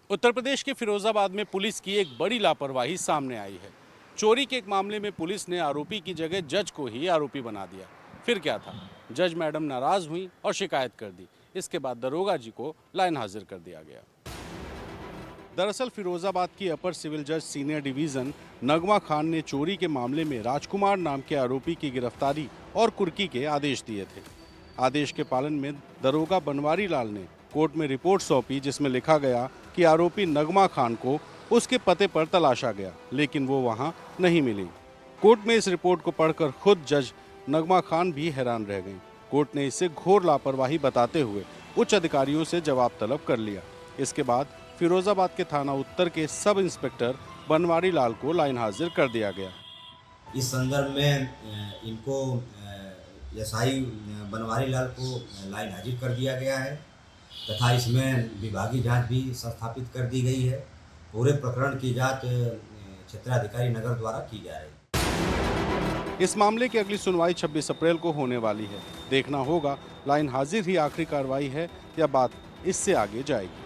उत्तर प्रदेश के फिरोजाबाद में पुलिस की एक बड़ी लापरवाही सामने आई है। चोरी के एक मामले में पुलिस ने आरोपी की जगह जज को ही आरोपी बना दिया। फिर क्या था, जज मैडम नाराज हुई और शिकायत कर दी। इसके बाद दरोगा जी को लाइन हाजिर कर दिया गया। दरअसल फिरोजाबाद की अपर सिविल जज सीनियर डिवीजन नगमा खान ने चोरी के मामले में राजकुमार नाम के आरोपी की गिरफ्तारी और कुर्की के आदेश दिए थे। आदेश के पालन में दरोगा बनवारी लाल ने कोर्ट में रिपोर्ट सौंपी, जिसमें लिखा गया कि आरोपी नगमा खान को उसके पते पर तलाशा गया, लेकिन वो वहां नहीं मिली। कोर्ट में इस रिपोर्ट को पढ़कर खुद जज नगमा खान भी हैरान रह गईं। कोर्ट ने इसे घोर लापरवाही बताते हुए उच्च अधिकारियों से जवाब तलब कर लिया। इसके बाद फिरोजाबाद के थाना उत्तर के सब इंस्पेक्टर बनवारी लाल को लाइन हाजिर कर दिया गया। इस संदर्भ में इनको एसआई बनवारी लाल को लाइन हाजिर कर दिया गया है तथा इसमें विभागीय जांच भी संस्थापित कर दी गई है। पूरे प्रकरण की जांच क्षेत्राधिकारी नगर द्वारा की जा रही है। इस मामले की अगली सुनवाई 26 अप्रैल को होने वाली है। देखना होगा लाइन हाजिर ही आखिरी कार्रवाई है या बात इससे आगे जाएगी।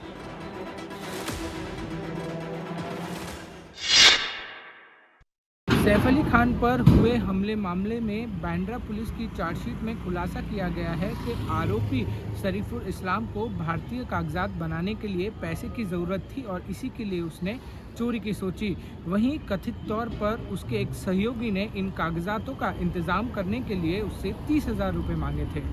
सैफ अली खान पर हुए हमले मामले में बांद्रा पुलिस की चार्जशीट में खुलासा किया गया है कि आरोपी शरीफुल इस्लाम को भारतीय कागजात बनाने के लिए पैसे की ज़रूरत थी और इसी के लिए उसने चोरी की सोची। वहीं कथित तौर पर उसके एक सहयोगी ने इन कागजातों का इंतजाम करने के लिए उससे 30,000 रुपये मांगे थे।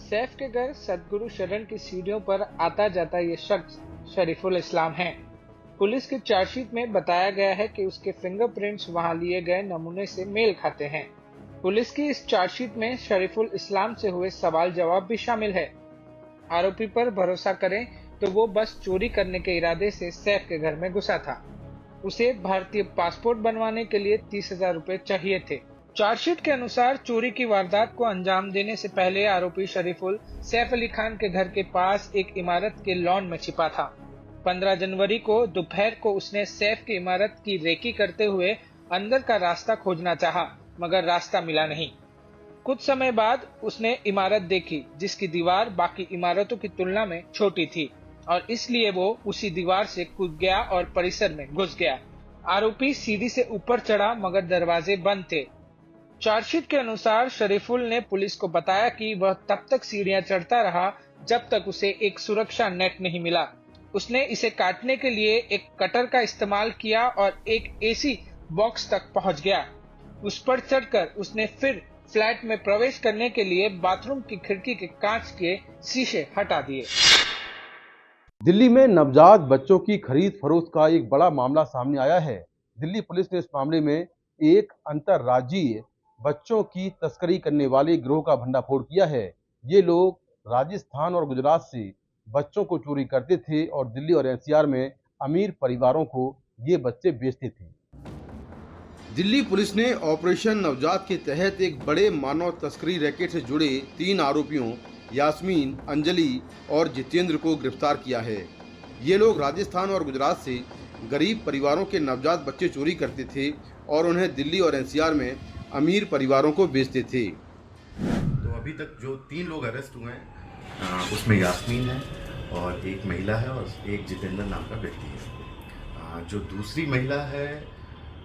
सैफ के घर सदगुरु शरण की सीढ़ियों पर आता जाता ये शख्स शरीफुल इस्लाम है। पुलिस की चार्जशीट में बताया गया है कि उसके फिंगरप्रिंट्स वहां लिए गए नमूने से मेल खाते हैं। पुलिस की इस चार्जशीट में शरीफुल इस्लाम से हुए सवाल जवाब भी शामिल है। आरोपी पर भरोसा करें तो वो बस चोरी करने के इरादे से सैफ के घर में घुसा था। उसे भारतीय पासपोर्ट बनवाने के लिए 30,000 रुपए चाहिए थे। चार्जशीट के अनुसार चोरी की वारदात को अंजाम देने से पहले आरोपी शरीफुल सैफ अली खान के घर के पास एक इमारत के लॉन में छिपा था। 15 जनवरी को दोपहर को उसने सैफ की इमारत की रेकी करते हुए अंदर का रास्ता खोजना चाहा, मगर रास्ता मिला नहीं। कुछ समय बाद उसने इमारत देखी, जिसकी दीवार बाकी इमारतों की तुलना में छोटी थी और इसलिए वो उसी दीवार से कूद गया और परिसर में घुस गया। आरोपी सीढ़ी से ऊपर चढ़ा, मगर दरवाजे बंद थे। चार्जशीट के अनुसार शरीफुल ने पुलिस को बताया कि वह तब तक सीढ़ियां चढ़ता रहा जब तक उसे एक सुरक्षा नेट नहीं मिला। उसने इसे काटने के लिए एक कटर का इस्तेमाल किया और एक एसी बॉक्स तक पहुंच गया। उस पर चढ़कर उसने फिर फ्लैट में प्रवेश करने के लिए बाथरूम की खिड़की के कांच के शीशे हटा दिए। दिल्ली में नवजात बच्चों की खरीद फरोख्त का एक बड़ा मामला सामने आया है। दिल्ली पुलिस ने इस मामले में एक अंतर्राज्यीय बच्चों की तस्करी करने वाले गिरोह का भंडाफोड़ किया है। ये लोग राजस्थान और गुजरात से बच्चों को चोरी करते थे और दिल्ली और एनसीआर में अमीर परिवारों को ये बच्चे बेचते थे। दिल्ली पुलिस ने ऑपरेशन नवजात के तहत एक बड़े मानव तस्करी रैकेट से जुड़े 3 आरोपियों यास्मीन, अंजलि और जितेंद्र को गिरफ्तार किया है। ये लोग राजस्थान और गुजरात से गरीब परिवारों के नवजात बच्चे चोरी करते थे और उन्हें दिल्ली और एनसीआर में अमीर परिवारों को बेचते थे। तो अभी तक जो 3 लोग अरेस्ट हुए हैं उसमें यास्मीन है और एक महिला है और एक जितेंद्र नाम का व्यक्ति है। जो दूसरी महिला है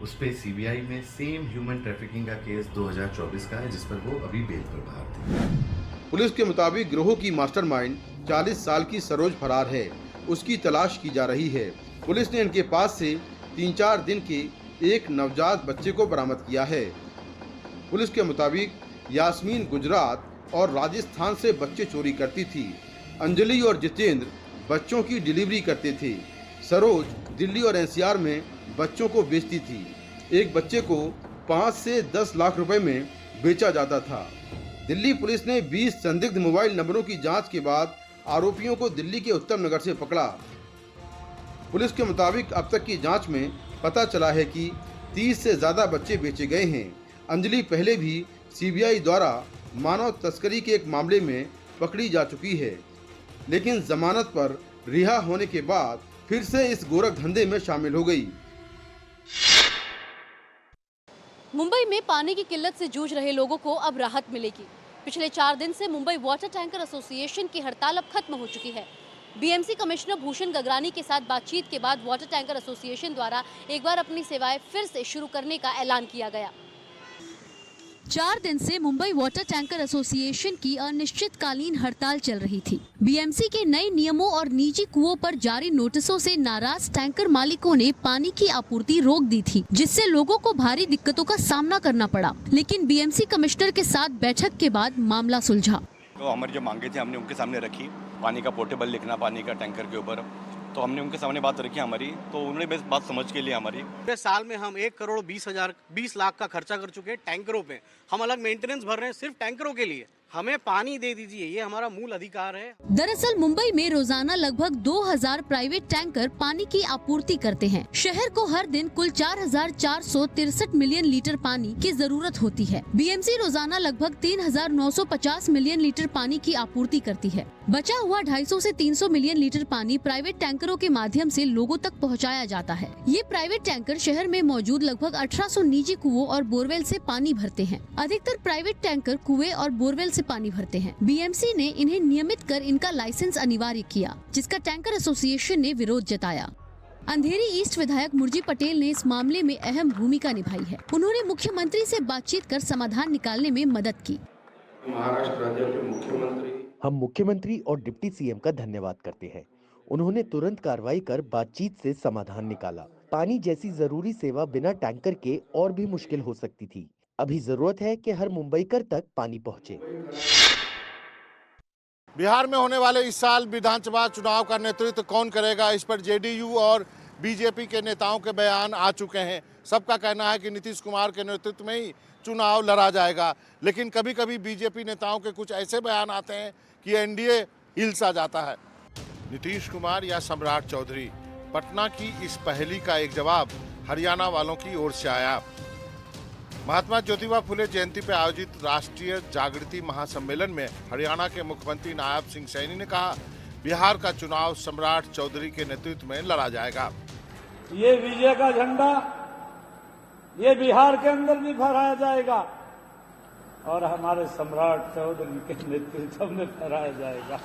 उस पर सीबीआई में सेम ह्यूमन ट्रैफिकिंग का केस 2024 का है, जिस पर वो अभी बेल पर बाहर थे। पुलिस के मुताबिक गिरोह की मास्टरमाइंड 40 साल की सरोज फरार है। उसकी तलाश की जा रही है। पुलिस ने इनके पास से 3-4 दिन के एक नवजात बच्चे को बरामद किया है। पुलिस के मुताबिक यास्मीन गुजरात और राजस्थान से बच्चे चोरी करती थी। अंजलि और जितेंद्र बच्चों की डिलीवरी करते थे। सरोज दिल्ली और एनसीआर में बच्चों को बेचती थी। एक बच्चे को 5 से 10 लाख रुपए में बेचा जाता था। दिल्ली पुलिस ने 20 संदिग्ध मोबाइल नंबरों की जांच के बाद आरोपियों को दिल्ली के उत्तम नगर से पकड़ा। पुलिस के मुताबिक अब तक की जांच में पता चला है कि 30 से ज़्यादा बच्चे बेचे गए हैं। अंजलि पहले भी सीबीआई द्वारा मानव तस्करी के एक मामले में पकड़ी जा चुकी है, लेकिन जमानत पर रिहा होने के बाद फिर से इस गोरख धंधे में शामिल हो गई। मुंबई में पानी की किल्लत से जूझ रहे लोगों को अब राहत मिलेगी। पिछले 4 दिन से मुंबई वाटर टैंकर एसोसिएशन की हड़ताल अब खत्म हो चुकी है। बीएमसी कमिश्नर भूषण गगरानी के साथ बातचीत के बाद वाटर टैंकर एसोसिएशन द्वारा एक बार अपनी सेवाएं फिर से शुरू करने का ऐलान किया गया। 4 दिन से मुंबई वाटर टैंकर एसोसिएशन की अनिश्चितकालीन हड़ताल चल रही थी। बीएमसी के नए नियमों और निजी कुओं पर जारी नोटिसों से नाराज टैंकर मालिकों ने पानी की आपूर्ति रोक दी थी, जिससे लोगों को भारी दिक्कतों का सामना करना पड़ा। लेकिन बीएमसी कमिश्नर के साथ बैठक के बाद मामला सुलझा। तो हमारी जो मांगे थी हमने उनके सामने रखी, पानी का पोर्टेबल लिखना पानी का टैंकर के ऊपर, तो हमने उनके सामने बात रखी हमारी, तो उन्होंने बस बात समझ के लिए हमारी। पूरे साल में हम 1,20 लाख का खर्चा कर चुके हैं टैंकरों पे। हम अलग मेंटेनेंस भर रहे हैं सिर्फ टैंकरों के लिए। हमें पानी दे दीजिए, ये हमारा मूल अधिकार है। दरअसल मुंबई में रोजाना लगभग 2000 प्राइवेट टैंकर पानी की आपूर्ति करते हैं। शहर को हर दिन कुल 4,463 मिलियन लीटर पानी की जरूरत होती है। बीएमसी रोजाना लगभग 3,950 मिलियन लीटर पानी की आपूर्ति करती है। बचा हुआ 250 से 300 मिलियन लीटर पानी प्राइवेट टैंकरों के माध्यम से लोगों तक पहुंचाया जाता है। ये प्राइवेट टैंकर शहर में मौजूद लगभग 1800 निजी कुओं और बोरवेल से पानी भरते हैं। अधिकतर प्राइवेट टैंकर कुएं और बोरवेल से पानी भरते हैं। बीएमसी ने इन्हें नियमित कर इनका लाइसेंस अनिवार्य किया, जिसका टैंकर एसोसिएशन ने विरोध जताया। अंधेरी ईस्ट विधायक मुरजी पटेल ने इस मामले में अहम भूमिका निभाई है। उन्होंने मुख्यमंत्री से बातचीत कर समाधान निकालने में मदद की। महाराष्ट्र राज्य के मुख्यमंत्री, हम मुख्यमंत्री और डिप्टी सीएम का धन्यवाद करते हैं। उन्होंने तुरंत कार्रवाई कर बातचीत से समाधान निकाला। पानी जैसी जरूरी सेवा बिना टैंकर के और भी मुश्किल हो सकती थी। अभी जरूरत है कि हर मुंबईकर तक पानी पहुंचे। बिहार में होने वाले इस साल विधानसभा चुनाव का नेतृत्व कौन करेगा, इस पर जेडीयू और बीजेपी के नेताओं के बयान आ चुके हैं। सबका कहना है कि नीतीश कुमार के नेतृत्व में ही चुनाव लड़ा जाएगा, लेकिन कभी कभी बीजेपी नेताओं के कुछ ऐसे बयान आते हैं कि एनडीए हिल सा जाता है। नीतीश कुमार या सम्राट चौधरी, पटना की इस पहेली का एक जवाब हरियाणा वालों की ओर से आया। महात्मा ज्योतिबा फुले जयंती पर आयोजित राष्ट्रीय जागृति महासम्मेलन में हरियाणा के मुख्यमंत्री नायब सिंह सैनी ने कहा, बिहार का चुनाव सम्राट चौधरी के नेतृत्व में लड़ा जाएगा। ये विजय का झंडा ये बिहार के अंदर भी फहराया जाएगा और हमारे सम्राट चौधरी के नेतृत्व में फहराया जाएगा।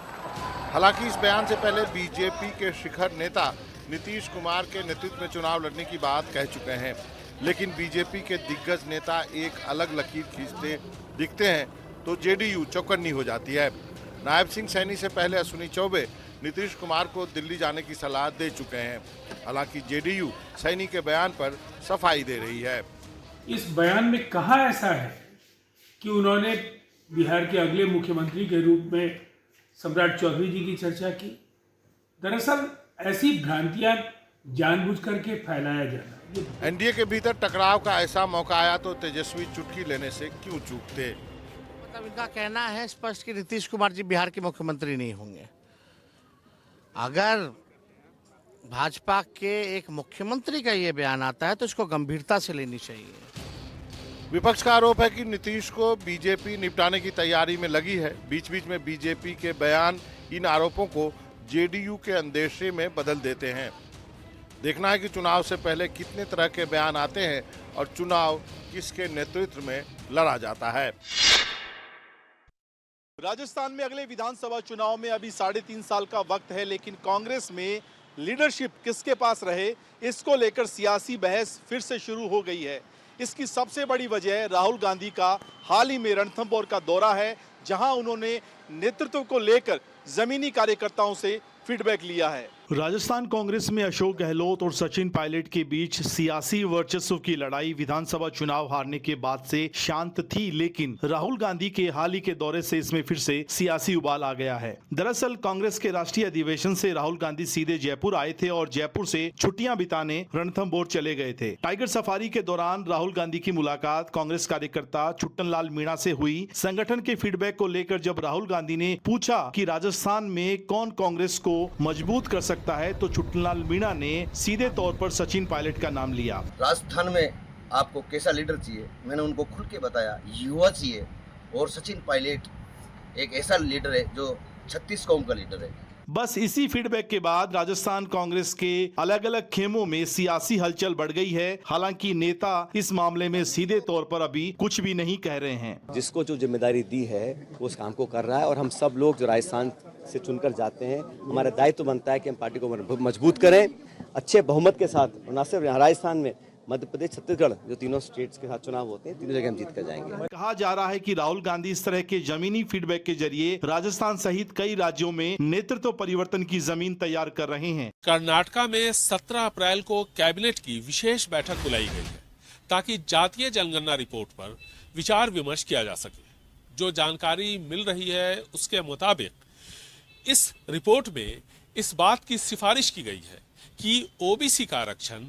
हालांकि इस बयान से पहले बीजेपी के शिखर नेता नीतीश कुमार के नेतृत्व में चुनाव लड़ने की बात कह चुके हैं, लेकिन बीजेपी के दिग्गज नेता एक अलग लकीर खींचते दिखते हैं तो जेडीयू चौकन्नी हो जाती है। नायब सिंह सैनी से पहले अश्विनी चौबे नीतीश कुमार को दिल्ली जाने की सलाह दे चुके हैं। हालांकि जेडीयू सैनी के बयान पर सफाई दे रही है। इस बयान में कहा ऐसा है कि उन्होंने बिहार के अगले मुख्यमंत्री के रूप में सम्राट चौधरी जी की चर्चा की। दरअसल ऐसी भ्रांतियां जानबूझ करके फैलाया जाना। एनडीए के भीतर टकराव का ऐसा मौका आया तो तेजस्वी चुटकी लेने से क्यों चूकते। मतलब इनका कहना है स्पष्ट कि नीतीश कुमार जी बिहार के मुख्यमंत्री नहीं होंगे। अगर भाजपा के एक मुख्यमंत्री का ये बयान आता है तो इसको गंभीरता से लेनी चाहिए। विपक्ष का आरोप है कि नीतीश को बीजेपी निपटाने की तैयारी में लगी है। बीच बीच में बीजेपी के बयान इन आरोपों को जेडीयू के अंदेशे में बदल देते हैं। देखना है कि चुनाव से पहले कितने तरह के बयान आते हैं और चुनाव किसके नेतृत्व में लड़ा जाता है। राजस्थान में अगले विधानसभा चुनाव में अभी 3.5 साल का वक्त है, लेकिन कांग्रेस में लीडरशिप किसके पास रहे, इसको लेकर सियासी बहस फिर से शुरू हो गई है। इसकी सबसे बड़ी वजह राहुल गांधी का हाल ही में रणथंभौर का दौरा है, जहां उन्होंने नेतृत्व को लेकर जमीनी कार्यकर्ताओं से फीडबैक लिया है। राजस्थान कांग्रेस में अशोक गहलोत और सचिन पायलट के बीच सियासी वर्चस्व की लड़ाई विधानसभा चुनाव हारने के बाद से शांत थी, लेकिन राहुल गांधी के हाल ही के दौरे से इसमें फिर से सियासी उबाल आ गया है। दरअसल कांग्रेस के राष्ट्रीय अधिवेशन से राहुल गांधी सीधे जयपुर आए थे और जयपुर से छुट्टियां बिताने रणथंभौर चले गए थे। टाइगर सफारी के दौरान राहुल गांधी की मुलाकात कांग्रेस कार्यकर्ता छुट्टनलाल मीणा से हुई। संगठन के फीडबैक को लेकर जब राहुल गांधी ने पूछा कि राजस्थान में कौन कांग्रेस को मजबूत कर सकता है, तो छुट्टनलाल मीणा ने सीधे तौर पर सचिन पायलट का नाम लिया। राजस्थान में आपको कैसा लीडर चाहिए, मैंने उनको खुल के बताया, युवा चाहिए और सचिन पायलट एक ऐसा लीडर है जो 36 कौम का लीडर है। बस इसी फीडबैक के बाद राजस्थान कांग्रेस के अलग अलग खेमों में सियासी हलचल बढ़ गई है। हालांकि नेता इस मामले में सीधे तौर पर अभी कुछ भी नहीं कह रहे हैं। जिसको जो जिम्मेदारी दी है वो उस काम को कर रहा है और हम सब लोग जो राजस्थान से चुनकर जाते हैं, हमारा दायित्व बनता है कि हम पार्टी को मजबूत करें अच्छे बहुमत के साथ। और न सिर्फ राजस्थान में, मध्य प्रदेश, छत्तीसगढ़, जो तीनों स्टेट्स के साथ चुनाव होते हैं, तीनों जगह हम जीत कर जाएंगे। कहा जा रहा है कि राहुल गांधी इस तरह के जमीनी फीडबैक के जरिए राजस्थान सहित कई राज्यों में नेतृत्व परिवर्तन की जमीन तैयार कर रहे हैं। कर्नाटका में 17 अप्रैल को कैबिनेट की विशेष बैठक बुलाई गई है ताकि जातीय जनगणना रिपोर्ट पर विचार विमर्श किया जा सके। जो जानकारी मिल रही है उसके मुताबिक इस रिपोर्ट में इस बात की सिफारिश की गई है कि ओबीसी का आरक्षण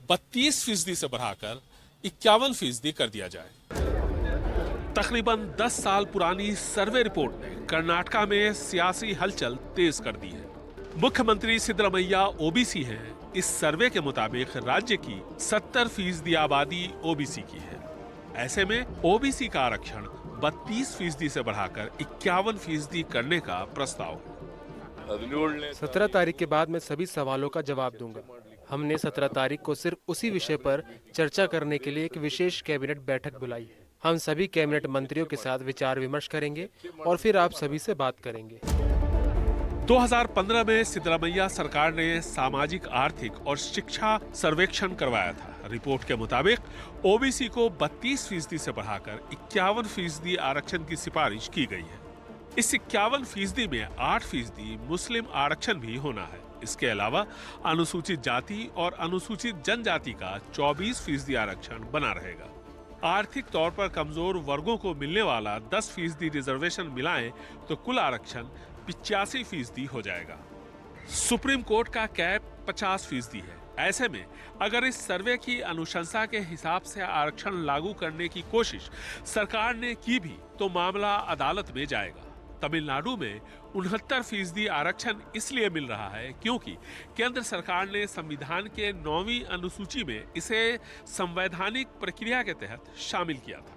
32% से बढ़ाकर 51% कर दिया जाए। तकरीबन 10 साल पुरानी सर्वे रिपोर्ट ने कर्नाटका में सियासी हलचल तेज कर दी है। मुख्यमंत्री सिद्धरामैया ओबीसी हैं। इस सर्वे के मुताबिक राज्य की 70% आबादी ओबीसी की है। ऐसे में ओबीसी का आरक्षण 32% से बढ़ाकर 51% करने का प्रस्ताव है। 17 तारीख के बाद मैं सभी सवालों का जवाब दूंगा। हमने 17 तारीख को सिर्फ उसी विषय पर चर्चा करने के लिए एक विशेष कैबिनेट बैठक बुलाई है। हम सभी कैबिनेट मंत्रियों के साथ विचार विमर्श करेंगे और फिर आप सभी से बात करेंगे। 2015 में सिद्धरामैया सरकार ने सामाजिक, आर्थिक और शिक्षा सर्वेक्षण करवाया था। रिपोर्ट के मुताबिक ओबीसी को 32% से बढ़ाकर 51% आरक्षण की सिफारिश की गई है। इस 51% में 8% मुस्लिम आरक्षण भी होना है। इसके अलावा अनुसूचित जाति और अनुसूचित जनजाति का 24% आरक्षण बना रहेगा। आर्थिक तौर पर कमजोर वर्गों को मिलने वाला 10% रिजर्वेशन मिलाएं तो कुल आरक्षण 85% हो जाएगा। सुप्रीम कोर्ट का कैप 50% है। ऐसे में अगर इस सर्वे की अनुशंसा के हिसाब से आरक्षण लागू करने की कोशिश सरकार ने की भी तो मामला अदालत में जाएगा। तमिलनाडु में 69% आरक्षण इसलिए मिल रहा है क्योंकि केंद्र सरकार ने संविधान के 9वीं अनुसूची में इसे संवैधानिक प्रक्रिया के तहत शामिल किया था।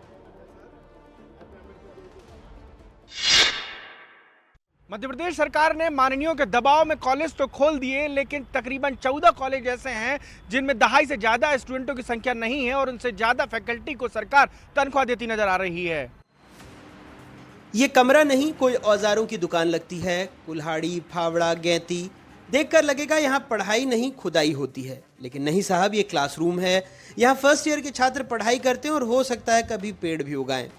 मध्य प्रदेश सरकार ने माननीयों के दबाव में कॉलेज तो खोल दिए, लेकिन तकरीबन 14 कॉलेज ऐसे हैं जिनमें 2.5 से ज्यादा स्टूडेंटों की संख्या नहीं है और उनसे ज्यादा फैकल्टी को सरकार तनख्वाह देती नजर आ रही है। ये कमरा नहीं, कोई औजारों की दुकान लगती है। कुल्हाड़ी, फावड़ा, गैंती देखकर लगेगा यहाँ पढ़ाई नहीं खुदाई होती है, लेकिन नहीं साहब, ये क्लासरूम है। यहाँ फर्स्ट ईयर के छात्र पढ़ाई करते हैं और हो सकता है कभी पेड़ भी उगाएं।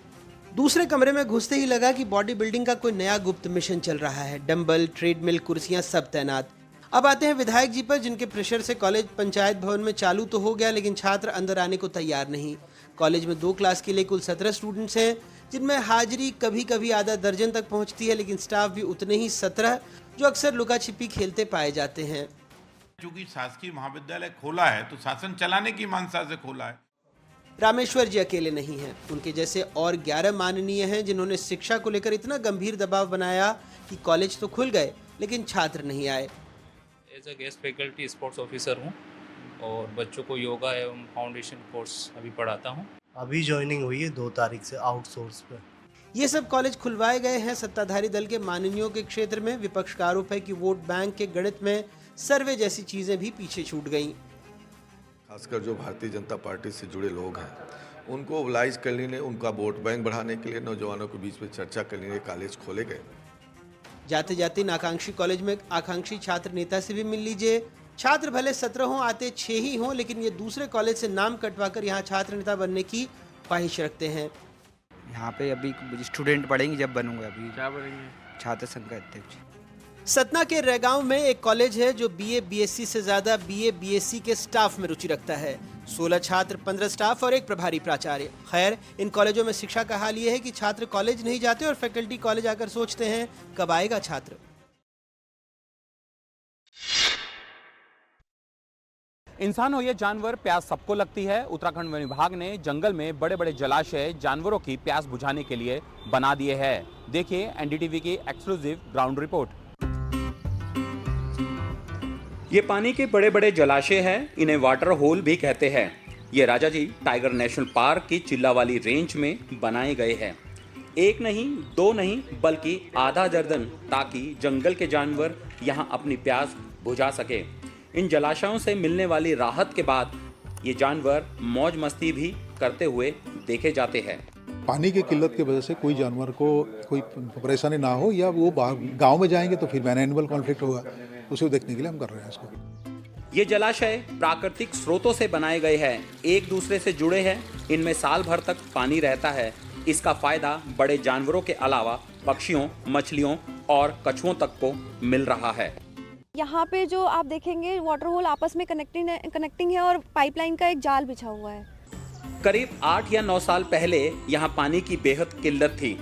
दूसरे कमरे में घुसते ही लगा कि बॉडी बिल्डिंग का कोई नया गुप्त मिशन चल रहा है। डंबल, ट्रेडमिल, कुर्सियां सब तैनात। अब आते हैं विधायक जी पर, जिनके प्रेशर से कॉलेज पंचायत भवन में चालू तो हो गया, लेकिन छात्र अंदर आने को तैयार नहीं। कॉलेज में 2 क्लास के लिए कुल 17 स्टूडेंट्स हैं, जिनमें हाजिरी कभी कभी आधा दर्जन तक पहुंचती है, लेकिन स्टाफ भी उतने ही 17 जो अक्सर लुका छिपी खेलते पाए जाते हैं। क्योंकि शासकीय महाविद्यालय खोला है तो शासन चलाने की मानसा से खोला है। रामेश्वर जी अकेले नहीं हैं, उनके जैसे और 11 माननीय हैं जिन्होंने शिक्षा को लेकर इतना गंभीर दबाव बनाया कि कॉलेज तो खुल गए लेकिन छात्र नहीं आए। As a guest faculty sports officer हूँ और बच्चों को योगा एवं फाउंडेशन कोर्स अभी पढ़ाता हूँ। अभी ज्वाइनिंग हुई है 2 तारीख से आउटसोर्स पे। ये सब कॉलेज खुलवाए गए हैं सत्ताधारी दल के माननीयों के क्षेत्र में। विपक्ष का आरोप है कि वोट बैंक के गणित में सर्वे जैसी चीजें भी पीछे छूट गईं। खासकर जो भारतीय जनता पार्टी से जुड़े लोग हैं उनको मोबिलाइज करने ने, उनका वोट बैंक बढ़ाने के लिए नौजवानों के बीच में चर्चा करने के कॉलेज खोले गए। जाते जाते नाकांक्षी कॉलेज में आकांक्षी छात्र नेता से भी मिल लीजिए। छात्र भले 17 हों, आते 6 ही हों, लेकिन ये दूसरे कॉलेज से नाम कटवाकर यहाँ छात्र नेता बनने की ख्वाहिश रखते हैं। यहाँ पे अभी स्टूडेंट पढ़ेंगे जब बनूंगा। अभी क्या बनेंगे? छात्र संघ का अध्यक्ष। सतना के रैगांव में एक कॉलेज है जो बीए बीएससी से ज्यादा बीए बीएससी के स्टाफ में रुचि रखता है। 16 छात्र, 15 स्टाफ और एक प्रभारी प्राचार्य। खैर, इन कॉलेजों में शिक्षा का हाल ये है कि छात्र कॉलेज नहीं जाते और फैकल्टी कॉलेज आकर सोचते हैं कब आएगा छात्र। इंसान हो या जानवर, प्यास सबको लगती है। उत्तराखंड वन विभाग ने जंगल में बड़े बड़े जलाशय जानवरों की प्यास बुझाने के लिए बना दिए हैं। देखिए एनडीटीवी की एक्सक्लूसिव ग्राउंड रिपोर्ट। ये पानी के बड़े बड़े जलाशय हैं, इन्हें वाटर होल भी कहते हैं। ये राजाजी टाइगर नेशनल पार्क की चिल्लावाली रेंज में बनाए गए हैं। एक नहीं, दो नहीं, बल्कि आधा दर्जन, ताकि जंगल के जानवर यहाँ अपनी प्यास बुझा सके। इन जलाशयों से मिलने वाली राहत के बाद ये जानवर मौज मस्ती भी करते हुए देखे जाते हैं। पानी की किल्लत की वजह से कोई जानवर को कोई परेशानी ना हो, या वो गांव में जाएंगे तो फिर मैन एनिमल कॉन्फ्लिक्ट होगा, उसे देखने के लिए हम कर रहे हैं इसको। ये जलाशय प्राकृतिक स्रोतों से बनाए गए हैं, एक दूसरे से जुड़े हैं, इनमें साल भर तक पानी रहता है। इसका फायदा बड़े जानवरों के अलावा पक्षियों, मछलियों और कछुओं तक को मिल रहा है। यहाँ पे जो आप देखेंगे वाटर होल आपस में कनेक्टिंग है और पाइपलाइन का एक जाल बिछा हुआ है। करीब 8 या 9 साल पहले यहाँ पानी की बेहद किल्लत थी।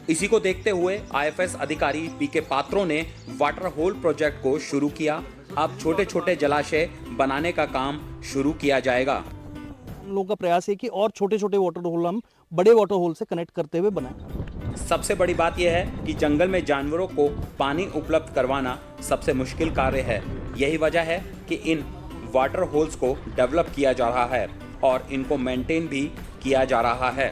इसी को देखते हुए आईएफएस अधिकारी पीके पात्रों ने वाटर होल प्रोजेक्ट को शुरू किया। अब छोटे छोटे जलाशय बनाने का काम शुरू किया जाएगा। हम लोगों का प्रयास है कि और छोटे छोटे वाटर होल हम बड़े वाटर होल से कनेक्ट करते हुए बनाएं। सबसे बड़ी बात यह है कि जंगल में जानवरों को पानी उपलब्ध करवाना सबसे मुश्किल कार्य है। यही वजह है कि इन वाटर होल्स को डेवलप किया जा रहा है और इनको मेंटेन भी किया जा रहा है।